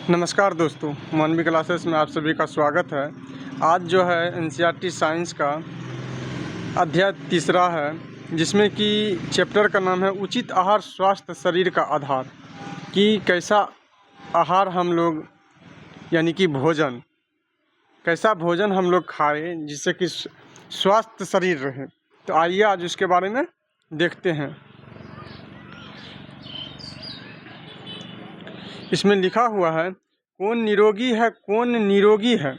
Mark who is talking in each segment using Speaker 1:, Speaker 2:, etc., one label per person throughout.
Speaker 1: नमस्कार दोस्तों, मानवी क्लासेस में आप सभी का स्वागत है। आज जो है एनसीईआरटी साइंस का अध्याय तीसरा है, जिसमें कि चैप्टर का नाम है उचित आहार स्वास्थ्य शरीर का आधार। कि कैसा आहार हम लोग यानी कि भोजन, कैसा भोजन हम लोग खाएं जिससे कि स्वस्थ शरीर रहे। तो आइए आज उसके बारे में देखते हैं। इसमें लिखा हुआ है, कौन निरोगी है, कौन निरोगी है।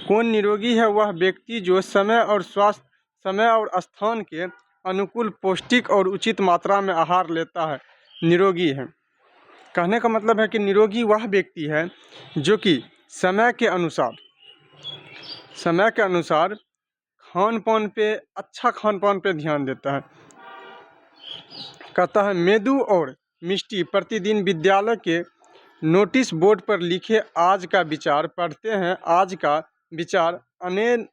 Speaker 1: कौन निरोगी है वह व्यक्ति जो समय और स्थान के अनुकूल पौष्टिक और उचित मात्रा में आहार लेता है, निरोगी है। कहने का मतलब है कि निरोगी वह व्यक्ति है जो कि समय के अनुसार अच्छा खान पान पे ध्यान देता है। कहता है, मेदू और मिष्टी प्रतिदिन विद्यालय के नोटिस बोर्ड पर लिखे आज का विचार पढ़ते हैं। आज का विचार अनेन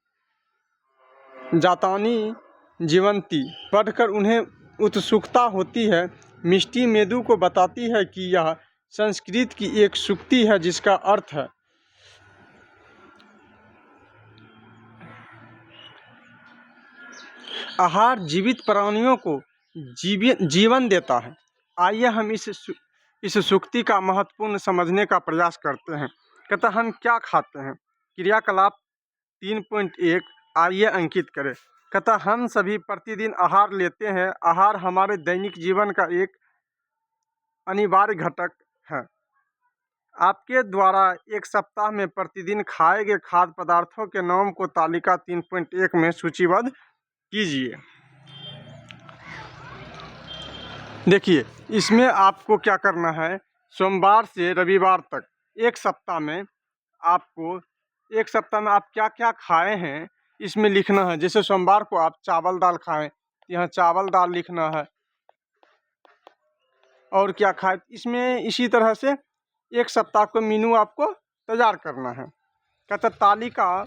Speaker 1: जातानी जीवंती पढ़कर उन्हें उत्सुकता होती है। मिष्टी मेदू को बताती है कि यह संस्कृत की एक सूक्ति है जिसका अर्थ है आहार जीवित प्राणियों को जीवन देता है। आइए हम इस सूक्ति का महत्वपूर्ण समझने का प्रयास करते हैं। कहता हम क्या खाते हैं। क्रियाकलाप 3.1 आइए अंकित करें। कहता हम सभी प्रतिदिन आहार लेते हैं। आहार हमारे दैनिक जीवन का एक अनिवार्य घटक है। आपके द्वारा एक सप्ताह में प्रतिदिन खाए गए खाद्य पदार्थों के नाम को तालिका 3.1 में सूचीबद्ध कीजिए। देखिए, इसमें आपको क्या करना है, सोमवार से रविवार तक एक सप्ताह में आप क्या क्या खाए हैं इसमें लिखना है। जैसे सोमवार को आप चावल दाल खाएं, यहाँ चावल दाल लिखना है। और क्या खाए, इसमें इसी तरह से एक सप्ताह को मेनू आपको तैयार करना है। कहता तालिका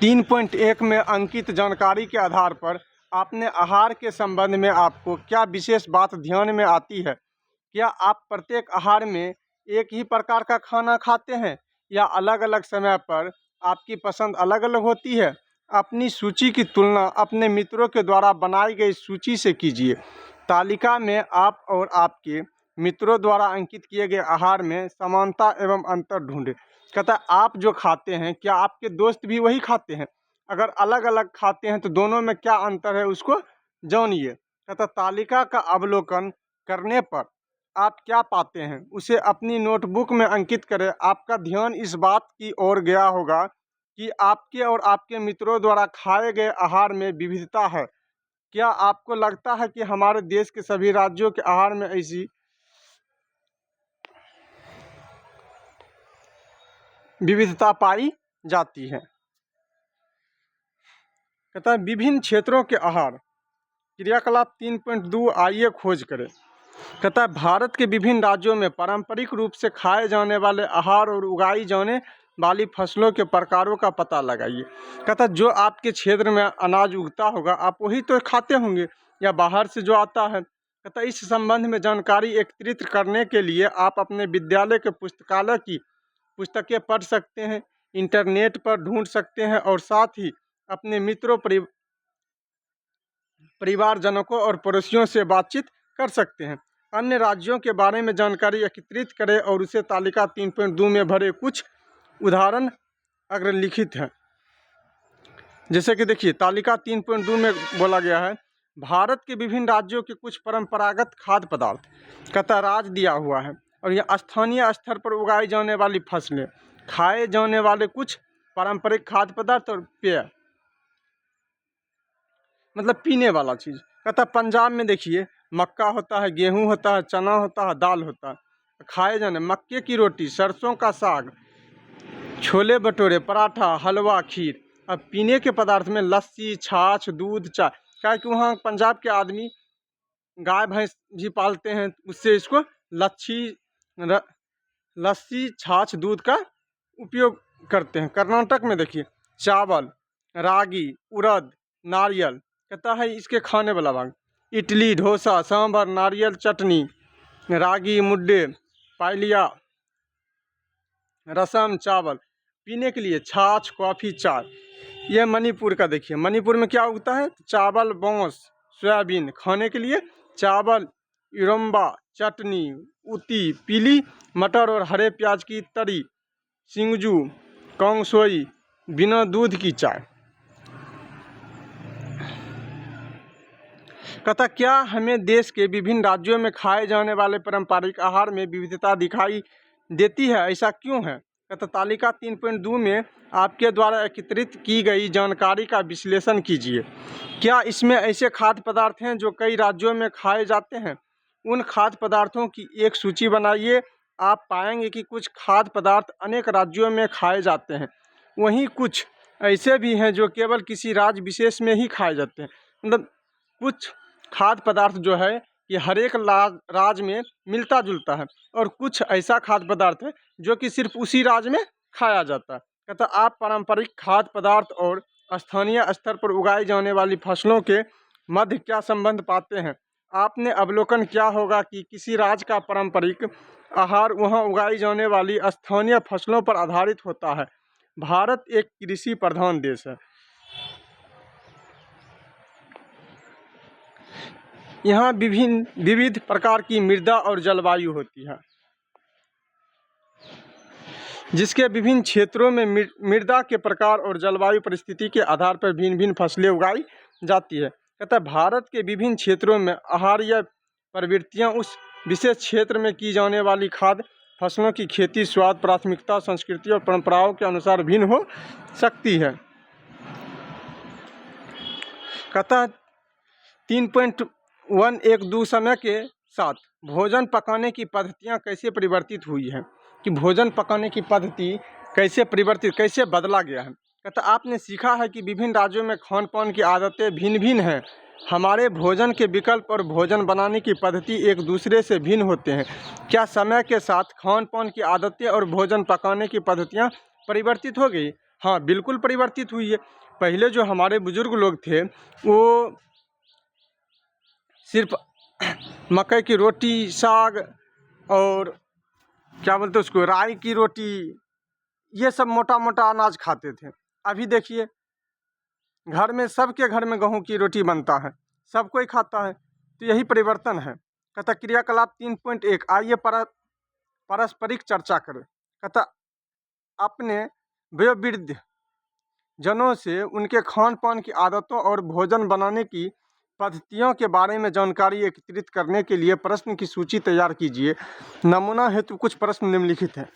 Speaker 1: 3.1 में अंकित जानकारी के आधार पर आपने आहार के संबंध में आपको क्या विशेष बात ध्यान में आती है। क्या आप प्रत्येक आहार में एक ही प्रकार का खाना खाते हैं या अलग अलग समय पर आपकी पसंद अलग अलग होती है। अपनी सूची की तुलना अपने मित्रों के द्वारा बनाई गई सूची से कीजिए। तालिका में आप और आपके मित्रों द्वारा अंकित किए गए आहार में समानता एवं अंतर ढूंढें। कहता है आप जो खाते हैं क्या आपके दोस्त भी वही खाते हैं। अगर अलग अलग खाते हैं तो दोनों में क्या अंतर है उसको जानिए। कहता तालिका का अवलोकन करने पर आप क्या पाते हैं उसे अपनी नोटबुक में अंकित करें। आपका ध्यान इस बात की ओर गया होगा कि आपके और आपके मित्रों द्वारा खाए गए आहार में विविधता है। क्या आपको लगता है कि हमारे देश के सभी राज्यों के आहार में ऐसी विविधता पाई जाती है। कहता है विभिन्न क्षेत्रों के आहार। क्रियाकलाप 3.2 आइए खोज करें। कहता है भारत के विभिन्न राज्यों में पारंपरिक रूप से खाए जाने वाले आहार और उगाई जाने वाली फसलों के प्रकारों का पता लगाइए। कहता है जो आपके क्षेत्र में अनाज उगता होगा आप वही तो खाते होंगे या बाहर से जो आता है। कहता है इस संबंध में जानकारी एकत्रित करने के लिए आप अपने विद्यालय के पुस्तकालय की पुस्तकें पढ़ सकते हैं, इंटरनेट पर ढूंढ सकते हैं और साथ ही अपने मित्रों परिवारजनों और पड़ोसियों से बातचीत कर सकते हैं। अन्य राज्यों के बारे में जानकारी एकत्रित करें और उसे तालिका 3.2 में भरे। कुछ उदाहरण अगर लिखित है, जैसे कि देखिए तालिका 3.2 में बोला गया है भारत के विभिन्न राज्यों के कुछ परंपरागत खाद्य पदार्थ। कहता राज्य दिया हुआ है और यह स्थानीय स्तर पर उगाई जाने वाली फसलें, खाए जाने वाले कुछ पारंपरिक खाद्य पदार्थ और पेय, मतलब पीने वाला चीज़। कहता पंजाब में देखिए मक्का होता है, गेहूं होता है, चना होता है, दाल होता है। खाए जाने मक्के की रोटी, सरसों का साग, छोले भटूरे, पराठा, हलवा, खीर। अब पीने के पदार्थ में लस्सी, छाछ, दूध, चाय। क्या कि वहाँ पंजाब के आदमी गाय भैंस भी पालते हैं, उससे इसको लस्सी, छाछ, दूध का उपयोग करते हैं। कर्नाटक में देखिए चावल, रागी, उड़द, नारियल। कहता है इसके खाने वाला भाग इडली, डोसा, सांभर, नारियल चटनी, रागी मुड्डे, पाइलिया, रसम चावल, पीने के लिए छाछ, कॉफ़ी, चाय। ये मणिपुर का देखिए, मणिपुर में क्या उगता है? चावल, बांस, सोयाबीन। खाने के लिए चावल, इरम्बा, चटनी, उती, पीली मटर और हरे प्याज की तरी, सिंगजू, कांगसोई, बिना दूध की चाय। कहता क्या हमें देश के विभिन्न राज्यों में खाए जाने वाले पारंपरिक आहार में विविधता दिखाई देती है, ऐसा क्यों है? कहता तालिका 3.2 में आपके द्वारा एकत्रित की गई जानकारी का विश्लेषण कीजिए। क्या इसमें ऐसे खाद्य पदार्थ हैं जो कई राज्यों में खाए जाते हैं? उन खाद्य पदार्थों की एक सूची बनाइए। आप पाएंगे कि कुछ खाद्य पदार्थ अनेक राज्यों में खाए जाते हैं, वहीं कुछ ऐसे भी हैं जो केवल किसी राज्य विशेष में ही खाए जाते हैं। मतलब कुछ खाद्य पदार्थ जो है ये हर एक राज्य में मिलता जुलता है, और कुछ ऐसा खाद्य पदार्थ है जो कि सिर्फ उसी राज्य में खाया जाता है। कहता आप पारंपरिक खाद्य पदार्थ और स्थानीय स्तर पर उगाई जाने वाली फसलों के मध्य क्या संबंध पाते हैं? आपने अवलोकन किया होगा कि किसी राज्य का पारंपरिक आहार वहाँ उगाई जाने वाली स्थानीय फसलों पर आधारित होता है। भारत एक कृषि प्रधान देश है। यहाँ विविध प्रकार की मृदा और जलवायु होती है, जिसके विभिन्न क्षेत्रों में मृदा के प्रकार और जलवायु परिस्थिति के आधार पर भिन्न भिन्न फसलें उगाई जाती है। कहता भारत के विभिन्न क्षेत्रों में आहारीय प्रवृत्तियाँ उस विशेष क्षेत्र में की जाने वाली खाद्य फसलों की खेती, स्वाद, प्राथमिकता, संस्कृति और परंपराओं के अनुसार भिन्न हो सकती है। कहता 3.112 समय के साथ भोजन पकाने की पद्धतियाँ कैसे परिवर्तित हुई हैं, कि भोजन पकाने की पद्धति कैसे बदला गया है। कहता आपने सीखा है कि विभिन्न राज्यों में खान पान की आदतें भिन्न भिन्न हैं। हमारे भोजन के विकल्प और भोजन बनाने की पद्धति एक दूसरे से भिन्न होते हैं। क्या समय के साथ खान पान की आदतें और भोजन पकाने की पद्धतियाँ परिवर्तित हो गई? हाँ, बिल्कुल परिवर्तित हुई है। पहले जो हमारे बुजुर्ग लोग थे वो सिर्फ मकई की रोटी, साग और क्या बोलते उसको, राई की रोटी, ये सब मोटा मोटा अनाज खाते थे। अभी देखिए घर में, सबके घर में गेहूं की रोटी बनता है, सब कोई खाता है। तो यही परिवर्तन है। कहता क्रियाकलाप 3.1 आइए पारस्परिक चर्चा करें। कहता अपने वयोवृद्ध जनों से उनके खान पान की आदतों और भोजन बनाने की पद्धतियों के बारे में जानकारी एकत्रित करने के लिए प्रश्न की सूची तैयार कीजिए। नमूना हेतु कुछ प्रश्न निम्नलिखित हैं।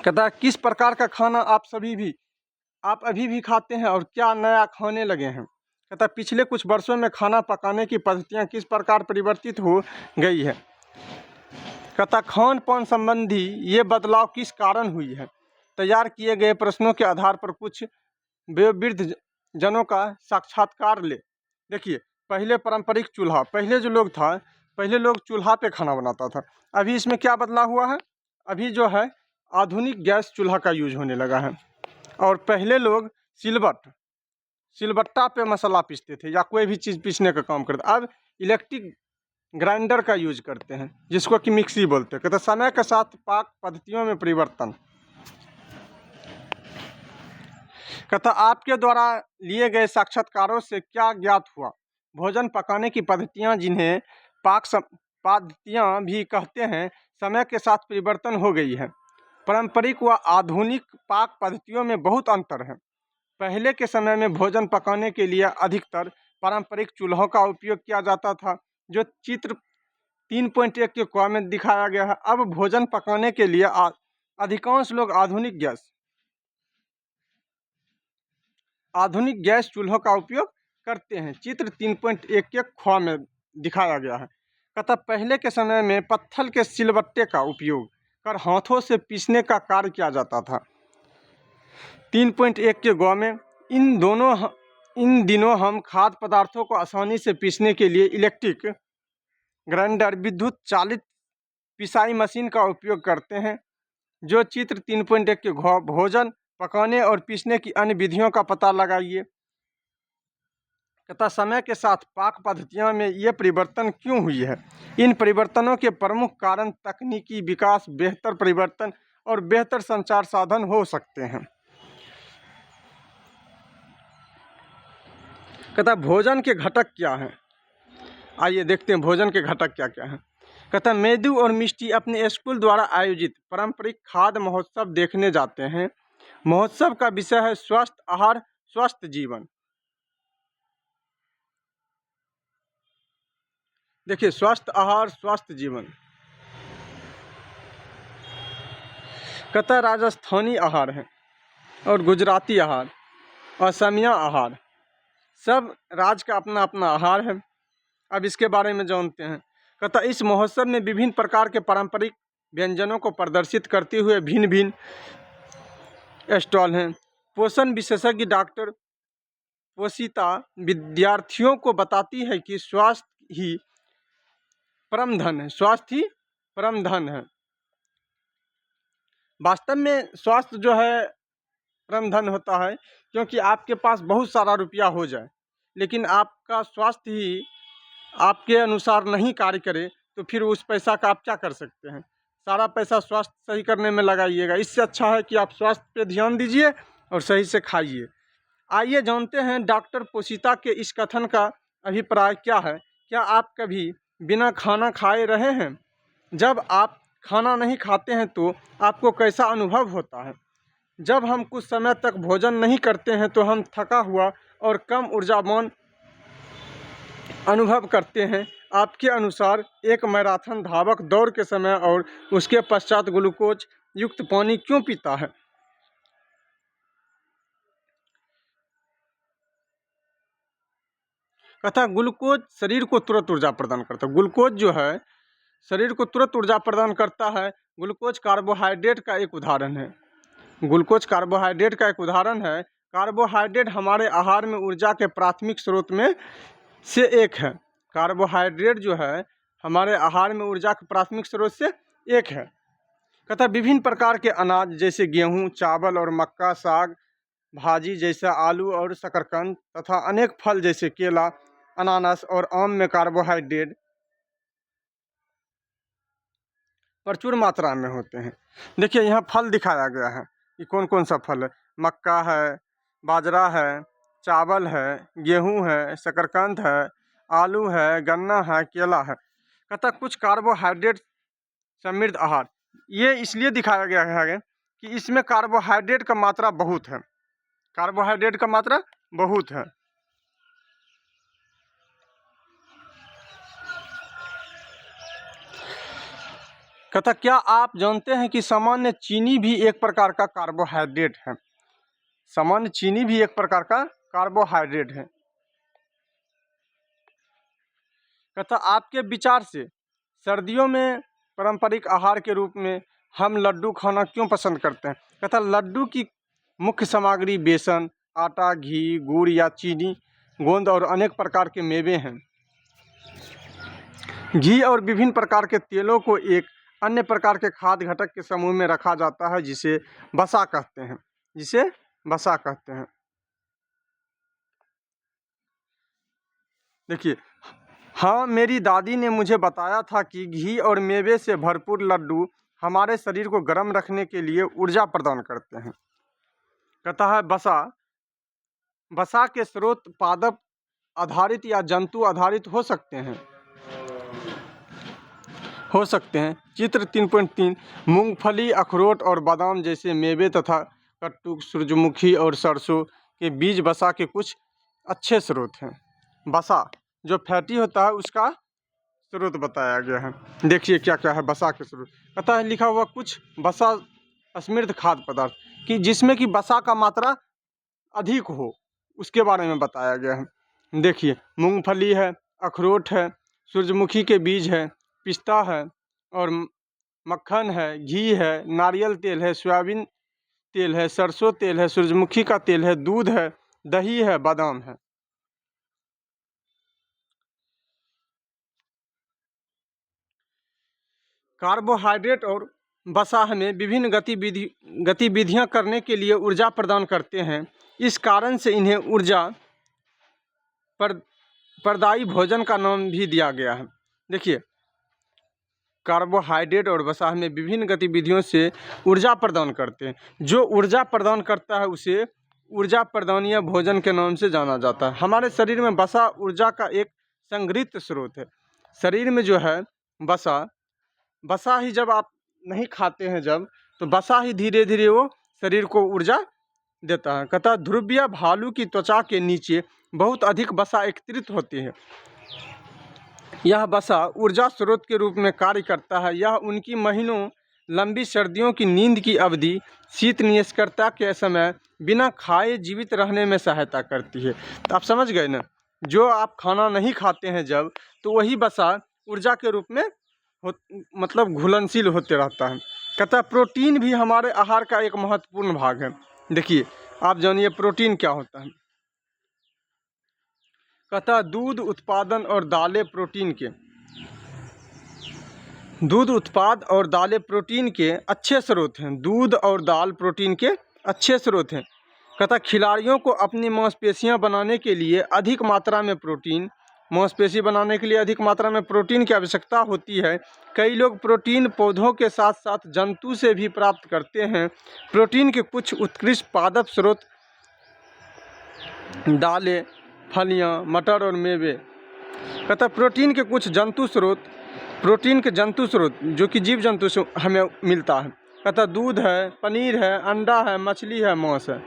Speaker 1: कहता किस प्रकार का खाना आप अभी भी खाते हैं और क्या नया खाने लगे हैं? कहता पिछले कुछ वर्षों में खाना पकाने की पद्धतियाँ किस प्रकार परिवर्तित हो गई है? कहता खान पान संबंधी ये बदलाव किस कारण हुई है? तैयार किए गए प्रश्नों के आधार पर कुछ वयोवृद्ध जनों का साक्षात्कार ले। देखिए पहले पारंपरिक चूल्हा, पहले जो लोग था, पहले लोग चूल्हा पे खाना बनाता था। अभी इसमें क्या बदलाव हुआ है? अभी जो है आधुनिक गैस चूल्हा का यूज होने लगा है। और पहले लोग सिलबट्टा पे मसाला पीसते थे या कोई भी चीज़ पीसने का काम करते। अब इलेक्ट्रिक ग्राइंडर का यूज करते हैं, जिसको कि मिक्सी बोलते हैं। कहते समय के साथ पाक पद्धतियों में परिवर्तन। कहता आपके द्वारा लिए गए साक्षात्कारों से क्या ज्ञात हुआ? भोजन पकाने की पद्धतियाँ, जिन्हें पद्धतियाँ भी कहते हैं, समय के साथ परिवर्तन हो गई है। पारंपरिक व आधुनिक पाक पद्धतियों में बहुत अंतर है। पहले के समय में भोजन पकाने के लिए अधिकतर पारंपरिक चूल्हों का उपयोग किया जाता था, जो चित्र 3.1 के क में दिखाया गया है। अब भोजन पकाने के लिए अधिकांश लोग आधुनिक गैस चूल्हों का उपयोग करते हैं। चित्र 3.1 के ख में दिखाया गया है। कहता पहले के समय में पत्थर के सिलबट्टे का उपयोग कर हाथों से पीसने का कार्य किया जाता था। 3.1 के ग में इन दिनों हम खाद्य पदार्थों को आसानी से पीसने के लिए इलेक्ट्रिक ग्राइंडर, विद्युत चालित पिसाई मशीन का उपयोग करते हैं। जो चित्र 3.1 के घ भोजन पकाने और पीसने की अन्य विधियों का पता लगाइए। तथा समय के साथ पाक पद्धतियों में ये परिवर्तन क्यों हुई है? इन परिवर्तनों के प्रमुख कारण तकनीकी विकास, बेहतर परिवर्तन और बेहतर संचार साधन हो सकते हैं। कहता भोजन के घटक क्या हैं? आइए देखते हैं भोजन के घटक क्या क्या हैं। कहता मेदू और मिष्टी अपने स्कूल द्वारा आयोजित पारंपरिक खाद्य महोत्सव देखने जाते हैं। महोत्सव का विषय है स्वस्थ आहार स्वस्थ जीवन। देखिए स्वस्थ आहार स्वस्थ जीवन। कहता राजस्थानी आहार है और गुजराती आहार, असमिया आहार, सब राज्य का अपना अपना आहार है। अब इसके बारे में जानते हैं। कहता इस महोत्सव में विभिन्न प्रकार के पारंपरिक व्यंजनों को प्रदर्शित करते हुए भिन्न भिन्न स्टॉल हैं। पोषण विशेषज्ञ डॉक्टर पोषिता विद्यार्थियों को बताती है कि स्वास्थ्य ही परम धन है, स्वास्थ्य ही परम धन है। वास्तव में स्वास्थ्य जो है परम धन होता है, क्योंकि आपके पास बहुत सारा रुपया हो जाए लेकिन आपका स्वास्थ्य ही आपके अनुसार नहीं कार्य करे तो फिर उस पैसा का आप क्या कर सकते हैं? सारा पैसा स्वास्थ्य सही करने में लगाइएगा। इससे अच्छा है कि आप स्वास्थ्य पे ध्यान दीजिए और सही से खाइए। आइए जानते हैं डॉक्टर पोषिता के इस कथन का अभिप्राय क्या है। क्या आप कभी बिना खाना खाए रहे हैं? जब आप खाना नहीं खाते हैं तो आपको कैसा अनुभव होता है? जब हम कुछ समय तक भोजन नहीं करते हैं तो हम थका हुआ और कम ऊर्जावान अनुभव करते हैं। आपके अनुसार एक मैराथन धावक दौड़ के समय और उसके पश्चात ग्लूकोज युक्त पानी क्यों पीता है? कहता ग्लूकोज शरीर को तुरंत ऊर्जा प्रदान करता है। ग्लूकोज जो है शरीर को तुरंत ऊर्जा प्रदान करता है। ग्लूकोज कार्बोहाइड्रेट का एक उदाहरण है। ग्लूकोज कार्बोहाइड्रेट का एक उदाहरण है। कार्बोहाइड्रेट हमारे आहार में ऊर्जा के प्राथमिक स्रोत में से एक है। कार्बोहाइड्रेट जो है हमारे आहार में ऊर्जा के प्राथमिक स्रोत से एक है। कहता विभिन्न प्रकार के अनाज जैसे गेहूं, चावल और मक्का, साग भाजी जैसा आलू और शकरकंद तथा अनेक फल जैसे केला, अनानास और आम में कार्बोहाइड्रेट प्रचुर मात्रा में होते हैं। देखिए यहाँ फल दिखाया गया है कि कौन कौन सा फल है। मक्का है, बाजरा है, चावल है, गेहूं है, शकरकंद है, आलू है, गन्ना है, केला है। कहता कुछ कार्बोहाइड्रेट समृद्ध आहार ये इसलिए दिखाया गया है कि इसमें कार्बोहाइड्रेट का मात्रा बहुत है। कार्बोहाइड्रेट का मात्रा बहुत है। कहता क्या आप जानते हैं कि सामान्य चीनी भी एक प्रकार का कार्बोहाइड्रेट है? सामान्य चीनी भी एक प्रकार का कार्बोहाइड्रेट है। कहता आपके विचार से सर्दियों में पारंपरिक आहार के रूप में हम लड्डू खाना क्यों पसंद करते हैं? कहता लड्डू की मुख्य सामग्री बेसन, आटा, घी, गुड़ या चीनी, गोंद और अनेक प्रकार के मेवे हैं। घी और विभिन्न प्रकार के तेलों को एक अन्य प्रकार के खाद्य घटक के समूह में रखा जाता है जिसे वसा कहते हैं। जिसे वसा कहते हैं। देखिए हाँ, मेरी दादी ने मुझे बताया था कि घी और मेवे से भरपूर लड्डू हमारे शरीर को गर्म रखने के लिए ऊर्जा प्रदान करते हैं। कहता है वसा के स्रोत पादप आधारित या जंतु आधारित हो सकते हैं। चित्र 3.3 मूंगफली, अखरोट और बादाम जैसे मेवे तथा कट्टू, सूरजमुखी और सरसों के बीज वसा के कुछ अच्छे स्रोत हैं। वसा जो फैटी होता है उसका स्रोत बताया गया है। देखिए क्या क्या है वसा के स्रोत। कहता है लिखा हुआ कुछ वसा समृद्ध खाद्य पदार्थ कि जिसमें कि वसा का मात्रा अधिक हो उसके बारे में बताया गया है। देखिए मूंगफली है, अखरोट है, सूरजमुखी के बीज है, पिस्ता है और मक्खन है, घी है, नारियल तेल है, सोयाबीन तेल है, सरसों तेल है, सूरजमुखी का तेल है, दूध है, दही है, बादाम है। कार्बोहाइड्रेट और वसा हमें विभिन्न गतिविधियां करने के लिए ऊर्जा प्रदान करते हैं। इस कारण से इन्हें ऊर्जा परदायी भोजन का नाम भी दिया गया है। देखिए, कार्बोहाइड्रेट और वसा हमें विभिन्न गतिविधियों से ऊर्जा प्रदान करते हैं। जो ऊर्जा प्रदान करता है उसे ऊर्जा प्रदानीय भोजन के नाम से जाना जाता है। हमारे शरीर में वसा ऊर्जा का एक संग्रहित स्रोत है। शरीर में जो है वसा ही जब आप नहीं खाते हैं तो वसा ही धीरे धीरे वो शरीर को ऊर्जा देता है। कहता ध्रुवीय भालू की त्वचा के नीचे बहुत अधिक वसा एकत्रित होती है। यह वसा ऊर्जा स्रोत के रूप में कार्य करता है। यह उनकी महीनों लंबी सर्दियों की नींद की अवधि शीत निष्क्रियता के समय बिना खाए जीवित रहने में सहायता करती है। तो आप समझ गए ना, जो आप खाना नहीं खाते हैं तो वही वसा ऊर्जा के रूप में मतलब घुलनशील होते रहता है। कहता प्रोटीन भी हमारे आहार का एक महत्वपूर्ण भाग है। देखिए, आप जानिए प्रोटीन क्या होता है। कहता दूध उत्पादन और दालें प्रोटीन के अच्छे स्रोत हैं। दूध और दाल प्रोटीन के अच्छे स्रोत हैं। कहता खिलाड़ियों को अपनी मांसपेशियां बनाने के लिए अधिक मात्रा में प्रोटीन की आवश्यकता होती है। कई लोग प्रोटीन पौधों के साथ साथ जंतु से भी प्राप्त करते हैं। प्रोटीन के कुछ उत्कृष्ट पादप स्रोत दालें, फलियां, मटर और मेवे। कहता प्रोटीन के जंतु स्रोत जो कि जीव जंतु से हमें मिलता है। कहता दूध है, पनीर है, अंडा है, मछली है, मांस है।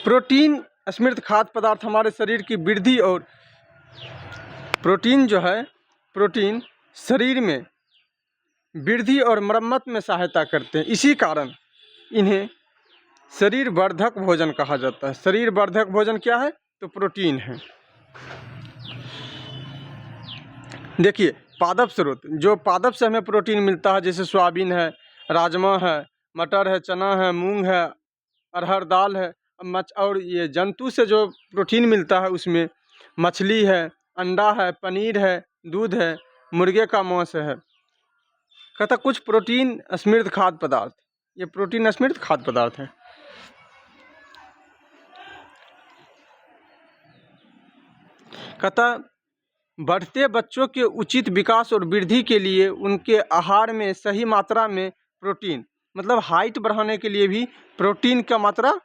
Speaker 1: प्रोटीन समृद्ध खाद्य पदार्थ हमारे शरीर की वृद्धि और प्रोटीन शरीर में वृद्धि और मरम्मत में सहायता करते हैं। इसी कारण इन्हें शरीर वर्धक भोजन कहा जाता है। शरीर वर्धक भोजन क्या है? तो प्रोटीन है। देखिए, पादप स्रोत, जो पादप से हमें प्रोटीन मिलता है, जैसे सोयाबीन है, राजमा है, मटर है, चना है, मूंग है, अरहर दाल है। और ये जंतु से जो प्रोटीन मिलता है उसमें मछली है, अंडा है, पनीर है, दूध है, मुर्गे का मांस है। कहता कुछ प्रोटीन समृद्ध खाद्य पदार्थ, ये प्रोटीन समृद्ध खाद्य पदार्थ है। कहता बढ़ते बच्चों के उचित विकास और वृद्धि के लिए उनके आहार में सही मात्रा में प्रोटीन, मतलब हाइट बढ़ाने के लिए भी प्रोटीन का मात्रा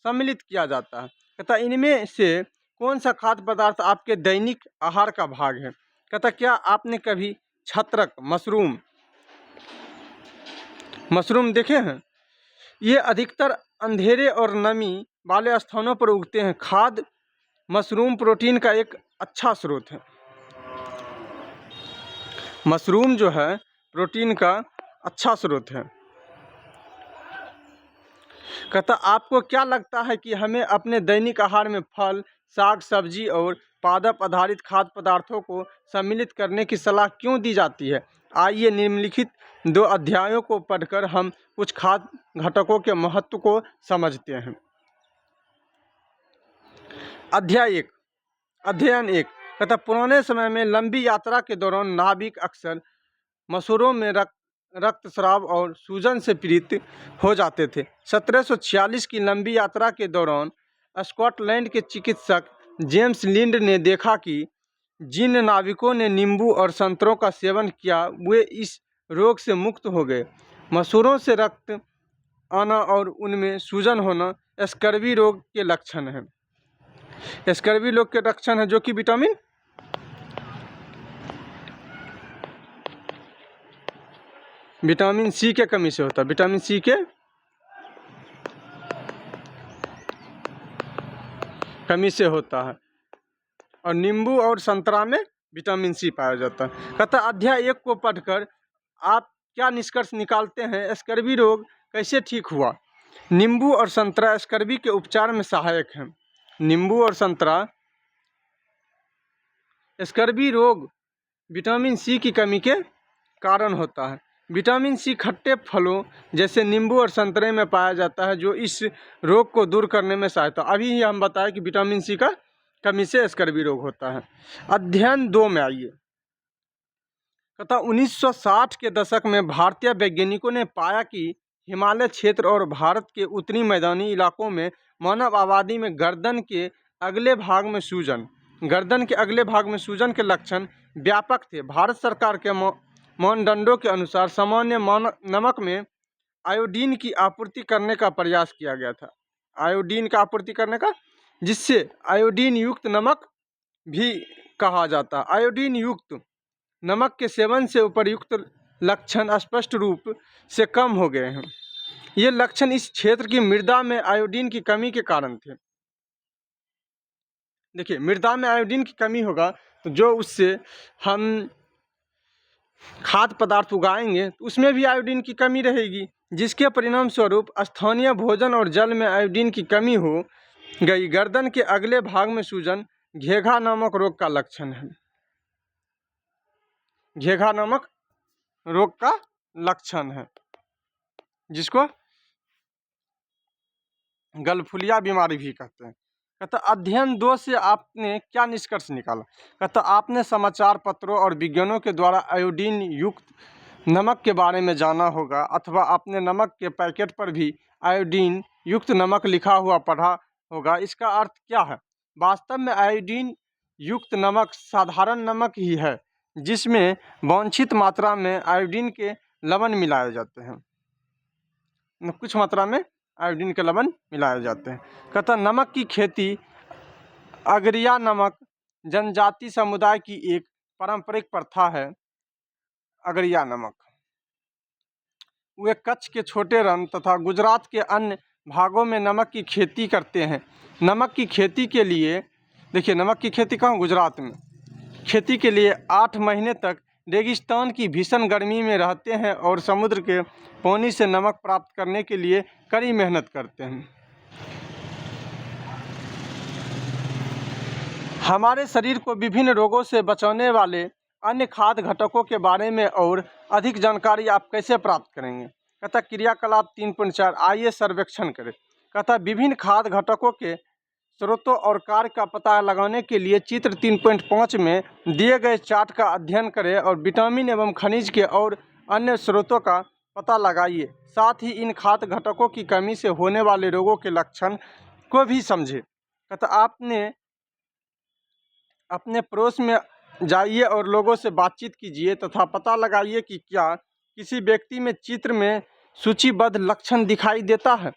Speaker 1: सम्मिलित किया जाता है। कहता इनमें से कौन सा खाद्य पदार्थ आपके दैनिक आहार का भाग है? कहता क्या आपने कभी छत्रक, मशरूम देखे हैं? ये अधिकतर अंधेरे और नमी वाले स्थानों पर उगते हैं। खाद्य मशरूम प्रोटीन का एक अच्छा स्रोत है। मशरूम जो है प्रोटीन का अच्छा स्रोत है। कहता आपको क्या लगता है कि हमें अपने दैनिक आहार में फल, साग, सब्जी और पादप आधारित खाद्य पदार्थों को सम्मिलित करने की सलाह क्यों दी जाती है? आइए निम्नलिखित 2 अध्यायों को पढ़कर हम कुछ खाद्य घटकों के महत्व को समझते हैं। अध्ययन 1। कहता पुराने समय में लंबी यात्रा के दौरान नाविक अक्सर मसूरों में रक्तस्राव और सूजन से पीड़ित हो जाते थे। 1746 की लंबी यात्रा के दौरान स्कॉटलैंड के चिकित्सक जेम्स लिंड ने देखा कि जिन नाविकों ने नींबू और संतरों का सेवन किया वे इस रोग से मुक्त हो गए। मसूरों से रक्त आना और उनमें सूजन होना स्कर्वी रोग के लक्षण हैं। स्कर्वी रोग के लक्षण है जो कि विटामिन सी के कमी से होता है। विटामिन सी के कमी से होता है और नींबू और संतरा में विटामिन सी पाया जाता है। कहता अध्याय 1 को पढ़कर आप क्या निष्कर्ष निकालते हैं? स्कर्वी रोग कैसे ठीक हुआ? नींबू और संतरा स्कर्वी के उपचार में सहायक हैं। नींबू और संतरा स्कर्वी रोग विटामिन सी की कमी के कारण होता है। विटामिन सी खट्टे फलों जैसे नींबू और संतरे में पाया जाता है जो इस रोग को दूर करने में सहायता। अभी ही हम बताएं कि विटामिन सी का कमी से स्कर्वी रोग होता है। अध्ययन 2 में आइए। कहता 1960 के दशक में भारतीय वैज्ञानिकों ने पाया कि हिमालय क्षेत्र और भारत के उत्तरी मैदानी इलाकों में मानव आबादी में गर्दन के अगले भाग में सूजन के लक्षण व्यापक थे। भारत सरकार के मानदंडों के अनुसार सामान्य नमक में आयोडीन की आपूर्ति करने का प्रयास किया गया था। आयोडीन का आपूर्ति करने का, जिससे आयोडीन युक्त नमक भी कहा जाता है। आयोडीन युक्त नमक के सेवन से उपर्युक्त लक्षण स्पष्ट रूप से कम हो गए हैं। ये लक्षण इस क्षेत्र की मृदा में आयोडीन की कमी के कारण थे। देखिए, मृदा में आयोडीन की कमी होगा तो जो उससे हम खाद्य पदार्थ उगाएंगे तो उसमें भी आयोडीन की कमी रहेगी, जिसके परिणाम स्वरूप स्थानीय भोजन और जल में आयोडीन की कमी हो गई। गर्दन के अगले भाग में सूजन घेघा नामक रोग का लक्षण है। घेघा नामक रोग का लक्षण है, जिसको गलफुलिया बीमारी भी कहते हैं। कहता अध्ययन 2 से आपने क्या निष्कर्ष निकाला? कहता आपने समाचार पत्रों और विज्ञानों के द्वारा आयोडीन युक्त नमक के बारे में जाना होगा, अथवा आपने नमक के पैकेट पर भी आयोडीन युक्त नमक लिखा हुआ पढ़ा होगा। इसका अर्थ क्या है? वास्तव में आयोडीन युक्त नमक साधारण नमक ही है, जिसमें वांछित मात्रा में आयोडीन के लवण मिलाए जाते हैं। कुछ मात्रा में आयोडीन के लवण मिलाए जाते हैं। कहता नमक की खेती अगरिया नामक जनजाति समुदाय की एक पारंपरिक प्रथा है। अगरिया नमक वे कच्छ के छोटे रण तथा गुजरात के अन्य भागों में नमक की खेती करते हैं। नमक की खेती के लिए, देखिए नमक की खेती कहाँ? गुजरात में। खेती के लिए 8 महीने तक रेगिस्तान की भीषण गर्मी में रहते हैं और समुद्र के पानी से नमक प्राप्त करने के लिए कड़ी मेहनत करते हैं। हमारे शरीर को विभिन्न रोगों से बचाने वाले अन्य खाद्य घटकों के बारे में और अधिक जानकारी आप कैसे प्राप्त करेंगे? कहता क्रियाकलाप 3.4 आइए सर्वेक्षण करें। कहता विभिन्न खाद्य घटकों के स्रोतों और कार्य का पता लगाने के लिए चित्र 3.5 में दिए गए चार्ट का अध्ययन करें और विटामिन एवं खनिज के और अन्य स्रोतों का पता लगाइए। साथ ही इन खाद्य घटकों की कमी से होने वाले रोगों के लक्षण को भी समझें। कहता आपने अपने पड़ोस में जाइए और लोगों से बातचीत कीजिए तथा पता लगाइए कि क्या किसी व्यक्ति में चित्र में सूचीबद्ध लक्षण दिखाई देता है।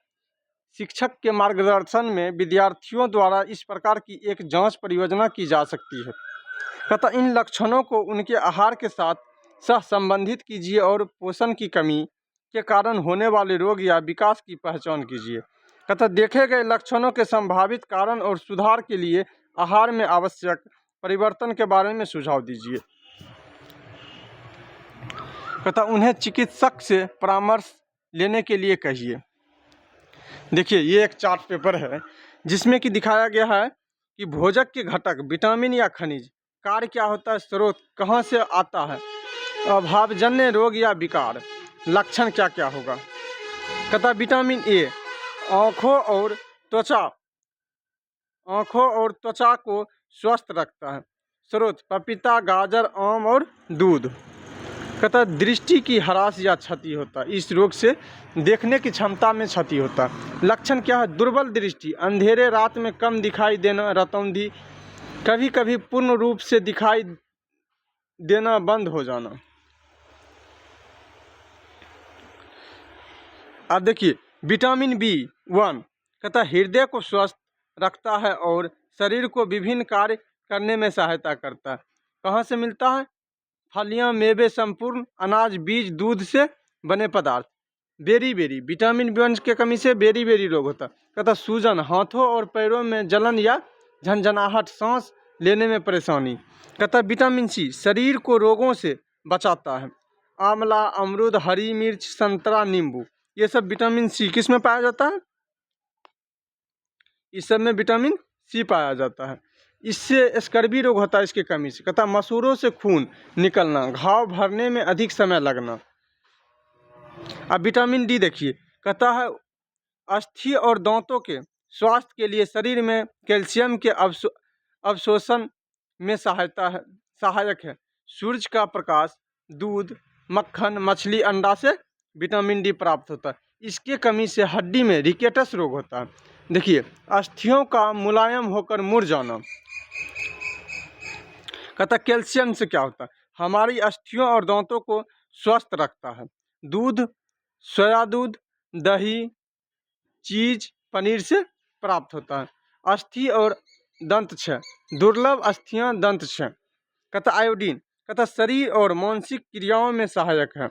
Speaker 1: शिक्षक के मार्गदर्शन में विद्यार्थियों द्वारा इस प्रकार की एक जांच परियोजना की जा सकती है। कहता इन लक्षणों को उनके आहार के साथ सहसंबंधित कीजिए और पोषण की कमी के कारण होने वाले रोग या विकास की पहचान कीजिए। कहता देखे गए लक्षणों के संभावित कारण और सुधार के लिए आहार में आवश्यक परिवर्तन के बारे में सुझाव दीजिए। कहता उन्हें चिकित्सक से परामर्श लेने के लिए कहिए। देखिए ये एक चार्ट पेपर है जिसमें कि दिखाया गया है कि भोजक के घटक विटामिन या खनिज, कार्य क्या होता है, स्रोत कहाँ से आता है, अभावजन्य रोग या विकार, लक्षण क्या क्या होगा। कहता विटामिन ए आँखों और त्वचा को स्वस्थ रखता है। स्रोत पपीता, गाजर, आम और दूध। कहता दृष्टि की ह्रास या क्षति होता है, इस रोग से देखने की क्षमता में क्षति होता है। लक्षण क्या है? दुर्बल दृष्टि, अंधेरे रात में कम दिखाई देना, रतौंधी, कभी कभी पूर्ण रूप से दिखाई देना बंद हो जाना। अब देखिए विटामिन B1 कहता हृदय को स्वस्थ रखता है और शरीर को विभिन्न कार्य करने में सहायता करता है। कहाँ से मिलता है? फलियां, मेवे, संपूर्ण अनाज, बीज, दूध से बने पदार्थ। बेरी विटामिन B1 के कमी से बेरी रोग होता है। कहता सूजन, हाथों और पैरों में जलन या झंझनाहट, सांस लेने में परेशानी। कहता विटामिन C शरीर को रोगों से बचाता है। आंवला, अमरूद, हरी मिर्च, संतरा, नींबू, ये सब विटामिन C किस में पाया जाता है? इस सब में विटामिन C पाया जाता है। इससे स्कर्वी रोग होता है इसके कमी से। कहता मसूरों से खून निकलना, घाव भरने में अधिक समय लगना। अब विटामिन D देखिए, कहता है अस्थि और दांतों के स्वास्थ्य के लिए शरीर में कैल्शियम के अवशोषण में सहायक है। सूर्य का प्रकाश, दूध, मक्खन, मछली, अंडा से विटामिन D प्राप्त होता है। इसके कमी से हड्डी में रिकेटस रोग होता है। देखिए, अस्थियों का मुलायम होकर मुड़ जाना। कहता कैल्शियम से क्या होता है, हमारी अस्थियों और दांतों को स्वस्थ रखता है। दूध, सोया दूध, दही, चीज, पनीर से प्राप्त होता है। अस्थि और दंत क्षय, दुर्लभ अस्थियां दंत क्षय। कहता आयोडीन, कहता शरीर और मानसिक क्रियाओं में सहायक है।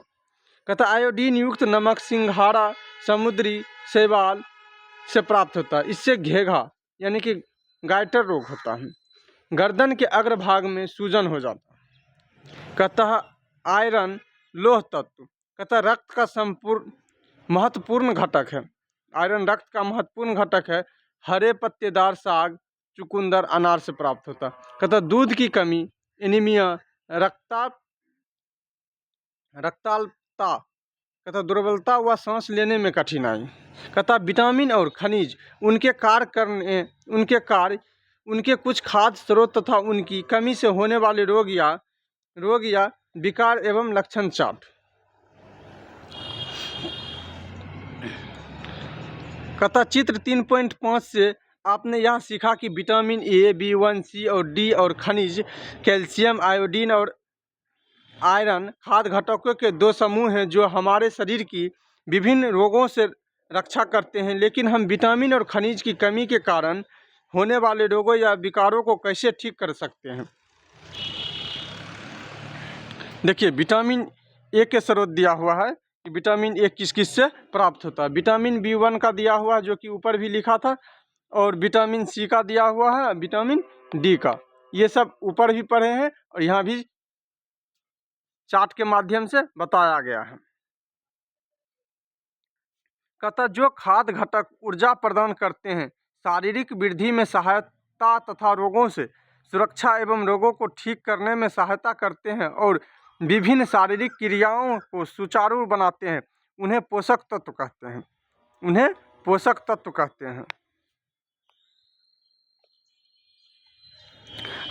Speaker 1: कहता आयोडीन युक्त नमक सिंघाड़ा, समुद्री शैवाल से प्राप्त होता है। इससे घेघा यानी कि गाइटर रोग होता है। गर्दन के अग्रभाग में सूजन हो जाता है। कहता आयरन लोह तत्व, कहता रक्त का संपूर्ण महत्वपूर्ण घटक है। आयरन रक्त का महत्वपूर्ण घटक है। हरे पत्तेदार साग, चुकंदर, अनार से प्राप्त होता है। कहता दूध की कमी, एनीमिया, रक्ताल्पता, कहता दुर्बलता व सांस लेने में कठिनाई। कहता विटामिन और खनिज, उनके कुछ खाद्य स्रोत तथा उनकी कमी से होने वाले रोग या विकार एवं लक्षण चार्ट। कहता चित्र 3.5 से आपने यह सीखा कि विटामिन ए, B1, C और D और खनिज कैल्शियम, आयोडीन और आयरन खाद्य घटकों के दो समूह हैं जो हमारे शरीर की विभिन्न रोगों से रक्षा करते हैं। लेकिन हम विटामिन और खनिज की कमी के कारण होने वाले रोगों या विकारों को कैसे ठीक कर सकते हैं। देखिए, विटामिन ए के स्रोत दिया हुआ है कि विटामिन ए किस किस से प्राप्त होता है। विटामिन B1 का दिया हुआ है जो कि ऊपर भी लिखा था, और विटामिन सी का दिया हुआ है, विटामिन डी का। ये सब ऊपर भी पढ़े हैं और यहाँ भी चार्ट के माध्यम से बताया गया है। कहता जो खाद्य घटक ऊर्जा प्रदान करते हैं, शारीरिक वृद्धि में सहायता तथा रोगों से सुरक्षा एवं रोगों को ठीक करने में सहायता करते हैं और विभिन्न शारीरिक क्रियाओं को सुचारू बनाते हैं, उन्हें पोषक तत्व कहते हैं।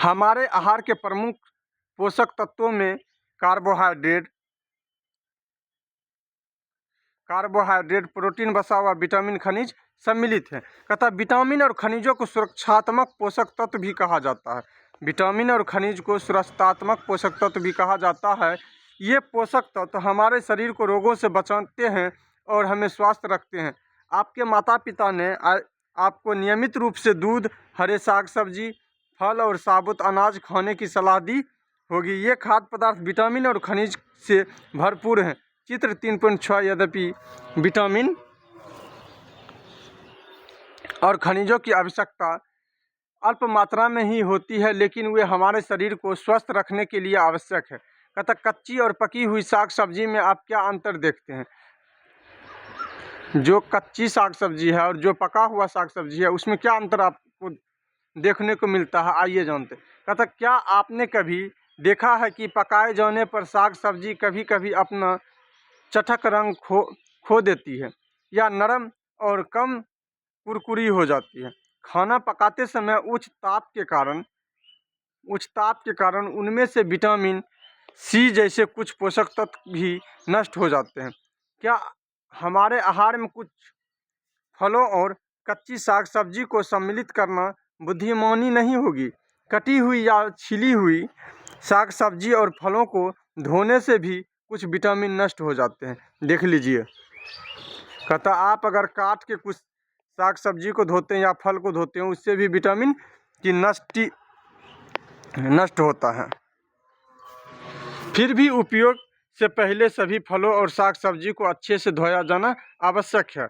Speaker 1: हमारे आहार के प्रमुख पोषक तत्वों में कार्बोहाइड्रेट, प्रोटीन, वसा व विटामिन, खनिज सम्मिलित है। कहता विटामिन और खनिजों को सुरक्षात्मक पोषक तत्व भी कहा जाता है। विटामिन और खनिज को सुरक्षात्मक पोषक तत्व भी कहा जाता है। ये पोषक तत्व हमारे शरीर को रोगों से बचाते हैं और हमें स्वस्थ रखते हैं। आपके माता पिता ने आपको नियमित रूप से दूध, हरे साग सब्जी, फल और साबुत अनाज खाने की सलाह दी होगी। ये खाद्य पदार्थ विटामिन और खनिज से भरपूर हैं। चित्र 3.6 यद्यपि विटामिन और खनिजों की आवश्यकता अल्प मात्रा में ही होती है, लेकिन वे हमारे शरीर को स्वस्थ रखने के लिए आवश्यक है। कहता कच्ची और पकी हुई साग सब्जी में आप क्या अंतर देखते हैं। जो कच्ची साग सब्जी है और जो पका हुआ साग सब्जी है, उसमें क्या अंतर आपको देखने को मिलता है, आइए जानते। कहता क्या आपने कभी देखा है कि पकाए जाने पर साग सब्जी कभी कभी अपना चटक रंग खो देती है या नरम और कम कुरकुरी हो जाती है। खाना पकाते समय उच्च ताप के कारण उनमें से विटामिन सी जैसे कुछ पोषक तत्व भी नष्ट हो जाते हैं। क्या हमारे आहार में कुछ फलों और कच्ची साग सब्जी को सम्मिलित करना बुद्धिमानी नहीं होगी। कटी हुई या छिली हुई साग सब्जी और फलों को धोने से भी कुछ विटामिन नष्ट हो जाते हैं। देख लीजिए, कहता आप अगर काट के कुछ साग सब्जी को धोते हैं या फल को धोते हैं, उससे भी विटामिन की नष्ट होता है। फिर भी उपयोग से पहले सभी फलों और साग सब्जी को अच्छे से धोया जाना आवश्यक है।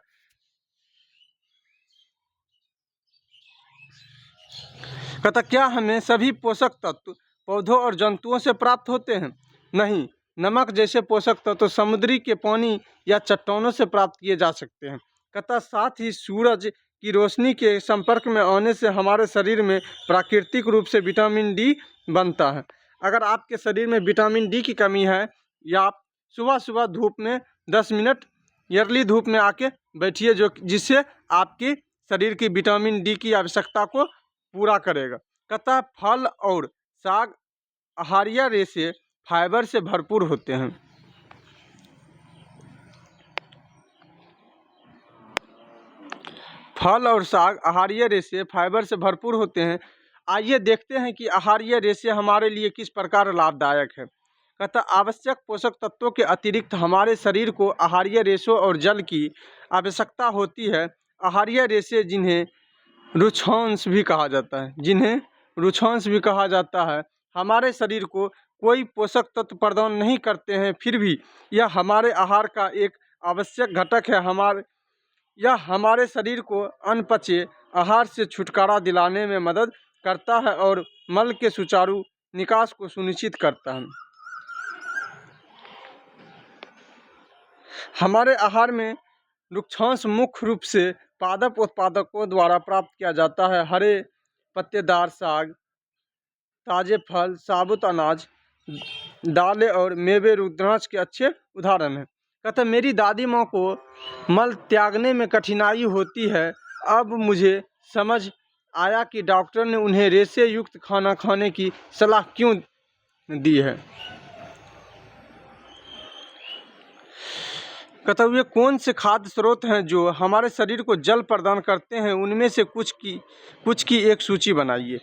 Speaker 1: कहता क्या हमें सभी पोषक तत्व पौधों और जंतुओं से प्राप्त होते हैं। नहीं, नमक जैसे पोषक तत्व समुद्री के पानी या चट्टानों से प्राप्त किए जा सकते हैं। कहता साथ ही सूरज की रोशनी के संपर्क में आने से हमारे शरीर में प्राकृतिक रूप से विटामिन डी बनता है। अगर आपके शरीर में विटामिन डी की कमी है, या आप सुबह सुबह धूप में 10 मिनट अर्ली धूप में आके बैठिए, जिससे आपकी शरीर की विटामिन डी की आवश्यकता को पूरा करेगा। कहता फल और साग आहार्य रेशे फाइबर से भरपूर होते हैं। फल और साग आहारीय रेशे फाइबर से भरपूर होते हैं। आइए देखते हैं कि आहारीय रेशे हमारे लिए किस प्रकार लाभदायक है। कहता आवश्यक पोषक तत्वों के अतिरिक्त हमारे शरीर को आहारीय रेशों और जल की आवश्यकता होती है। आहारीय रेशे जिन्हें रुक्षांश भी कहा जाता है हमारे शरीर को कोई पोषक तत्व प्रदान नहीं करते हैं, फिर भी यह हमारे आहार का एक आवश्यक घटक है। यह हमारे शरीर को अनपचे आहार से छुटकारा दिलाने में मदद करता है और मल के सुचारू निकास को सुनिश्चित करता है। हमारे आहार में रुक्षांश मुख्य रूप से पादप उत्पादकों द्वारा प्राप्त किया जाता है। हरे पत्तेदार साग, ताजे फल, साबुत अनाज, दालें और मेवे रुद्रांश के अच्छे उदाहरण हैं। कहते मेरी दादी माँ को मल त्यागने में कठिनाई होती है। अब मुझे समझ आया कि डॉक्टर ने उन्हें रेशे युक्त खाना खाने की सलाह क्यों दी है। कहते हुए कौन से खाद्य स्रोत हैं जो हमारे शरीर को जल प्रदान करते हैं, उनमें से कुछ की एक सूची बनाइए।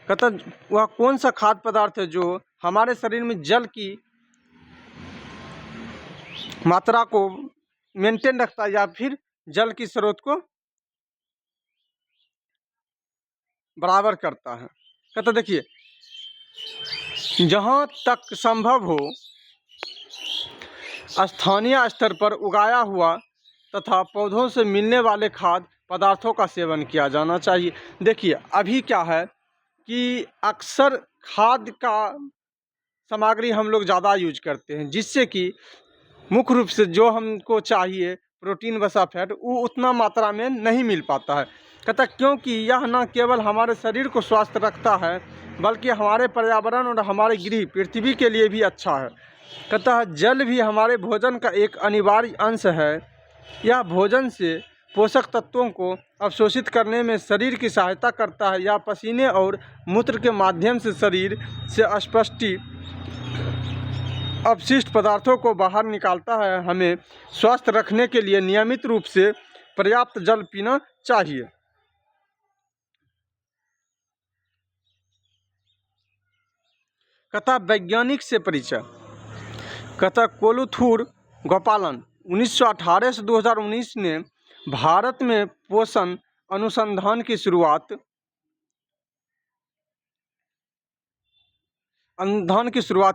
Speaker 1: कहता वह कौन सा खाद्य पदार्थ है जो हमारे शरीर में जल की मात्रा को मेंटेन रखता है या फिर जल की स्रोत को बराबर करता है। कहता देखिए, जहाँ तक संभव हो स्थानीय स्तर पर उगाया हुआ तथा पौधों से मिलने वाले खाद्य पदार्थों का सेवन किया जाना चाहिए। देखिए अभी क्या है कि अक्सर खाद्य का सामग्री हम लोग ज़्यादा यूज करते हैं, जिससे कि मुख्य रूप से जो हमको चाहिए प्रोटीन वसा फैट वो उतना मात्रा में नहीं मिल पाता है। कहता क्योंकि यह न केवल हमारे शरीर को स्वस्थ रखता है बल्कि हमारे पर्यावरण और हमारे गृह पृथ्वी के लिए भी अच्छा है। कहता है जल भी हमारे भोजन का एक अनिवार्य अंश है। यह भोजन से पोषक तत्वों को अवशोषित करने में शरीर की सहायता करता है या पसीने और मूत्र के माध्यम से शरीर से अपशिष्ट पदार्थों को बाहर निकालता है। हमें स्वस्थ रखने के लिए नियमित रूप से पर्याप्त जल पीना चाहिए। कहता वैज्ञानिक से परिचय। कहता कोलुथुर गोपालन 1918 से 2019 ने भारत में पोषण अनुसंधान की शुरुआत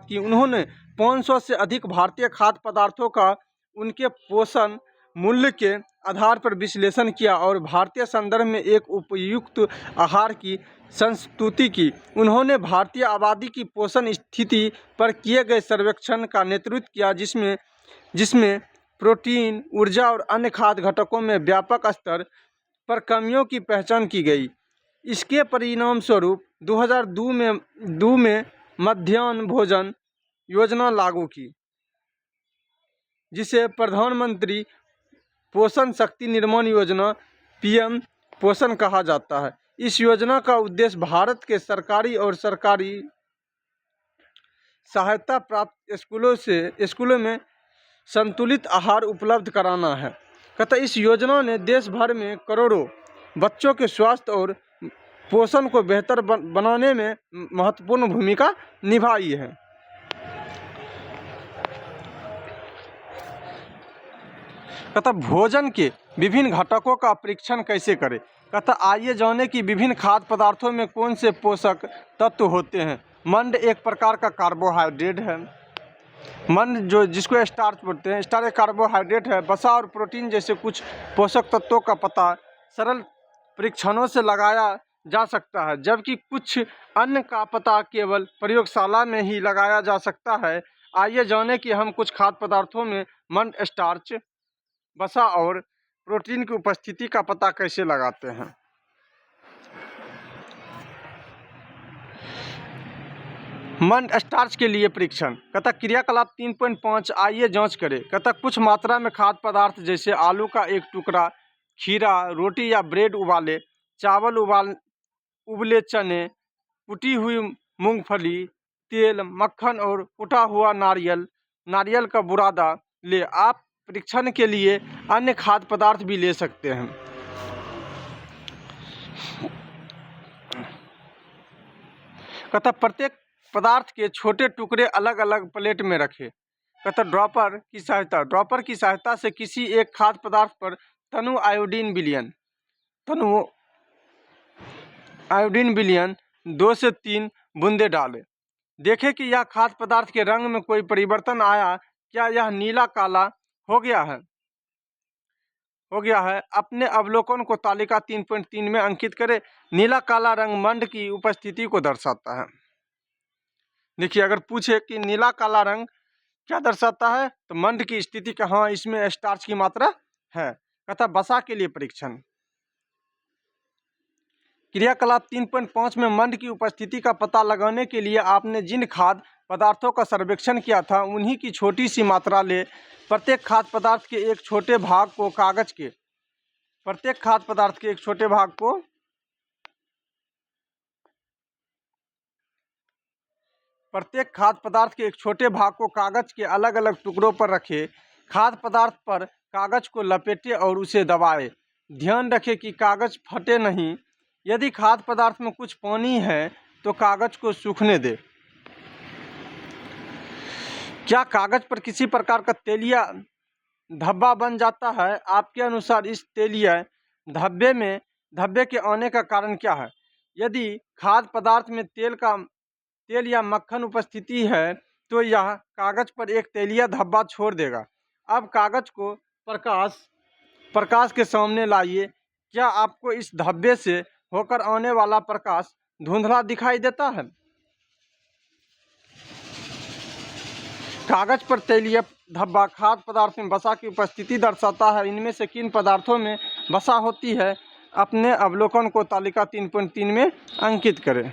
Speaker 1: की। उन्होंने 500 से अधिक भारतीय खाद्य पदार्थों का उनके पोषण मूल्य के आधार पर विश्लेषण किया और भारतीय संदर्भ में एक उपयुक्त आहार की संस्तुति की। उन्होंने भारतीय आबादी की पोषण स्थिति पर किए गए सर्वेक्षण का नेतृत्व किया, जिसमें प्रोटीन, ऊर्जा और अन्य खाद्य घटकों में व्यापक स्तर पर कमियों की पहचान की गई। इसके परिणाम स्वरूप 2002 में मध्याह्न भोजन योजना लागू की, जिसे प्रधानमंत्री पोषण शक्ति निर्माण योजना PM पोषण कहा जाता है। इस योजना का उद्देश्य भारत के सरकारी और सरकारी सहायता प्राप्त स्कूलों में संतुलित आहार उपलब्ध कराना है। कहता इस योजना ने देश भर में करोड़ों बच्चों के स्वास्थ्य और पोषण को बेहतर बनाने में महत्वपूर्ण भूमिका निभाई है। कहता भोजन के विभिन्न घटकों का परीक्षण कैसे करें। कहता आइए जानें कि विभिन्न खाद्य पदार्थों में कौन से पोषक तत्व होते हैं। मंड एक प्रकार का कार्बोहाइड्रेट है। मंड जिसको स्टार्च बोलते हैं, स्टार्च एक कार्बोहाइड्रेट है। वसा और प्रोटीन जैसे कुछ पोषक तत्वों का पता सरल परीक्षणों से लगाया जा सकता है, जबकि कुछ अन्य का पता केवल प्रयोगशाला में ही लगाया जा सकता है। आइए जानें कि हम कुछ खाद्य पदार्थों में मंड, स्टार्च, वसा और प्रोटीन की उपस्थिति का पता कैसे लगाते हैं। मंड स्टार्च के लिए परीक्षण। कहता क्रियाकलाप 3.5 आइए जांच करें। कहता कुछ मात्रा में खाद्य पदार्थ जैसे आलू का एक टुकड़ा, खीरा, रोटी या ब्रेड उबाले, चावल उबले चने, कुटी हुई मूंगफली, तेल, मक्खन और कुटा हुआ नारियल का बुरादा ले। आप परीक्षण के लिए अन्य खाद्य पदार्थ भी ले सकते हैं। कहता प्रत्येक पदार्थ के छोटे टुकड़े अलग अलग प्लेट में रखें। कहता ड्रॉपर की सहायता से किसी एक खाद्य पदार्थ पर तनु आयोडीन विलयन 2 से 3 बूंदे डालें। देखें कि यह खाद्य पदार्थ के रंग में कोई परिवर्तन आया, क्या यह नीला काला हो गया है। अपने अवलोकन को तालिका 3.3 में अंकित करें। नीला काला रंग मंड की उपस्थिति को दर्शाता है। देखिए, अगर पूछे कि नीला काला रंग क्या दर्शाता है तो मंड की स्थिति का, हाँ इसमें स्टार्च की मात्रा है। कहता वसा के लिए परीक्षण। क्रियाकलाप 3.5 में मंड की उपस्थिति का पता लगाने के लिए आपने जिन खाद्य पदार्थों का सर्वेक्षण किया था उन्हीं की छोटी सी मात्रा ले। प्रत्येक खाद्य पदार्थ के एक छोटे भाग को कागज के कागज के अलग अलग टुकड़ों पर रखें। खाद्य पदार्थ पर कागज को लपेटें और उसे दबाएं। ध्यान रखें कि कागज फटे नहीं। यदि खाद्य पदार्थ में कुछ पानी है तो कागज को सूखने दें। क्या कागज पर किसी प्रकार का तेलिया धब्बा बन जाता है? आपके अनुसार इस तेलिया धब्बे के आने का कारण क्या है? यदि खाद्य पदार्थ में तेल या मक्खन उपस्थिति है तो यह कागज पर एक तेलिया धब्बा छोड़ देगा। अब कागज को प्रकाश के सामने लाइए। क्या आपको इस धब्बे से होकर आने वाला प्रकाश धुंधला दिखाई देता है? कागज पर तेलिया धब्बा खाद्य पदार्थ में वसा की उपस्थिति दर्शाता है। इनमें से किन पदार्थों में वसा होती है? अपने अवलोकन को तालिका 3.3 में अंकित करें।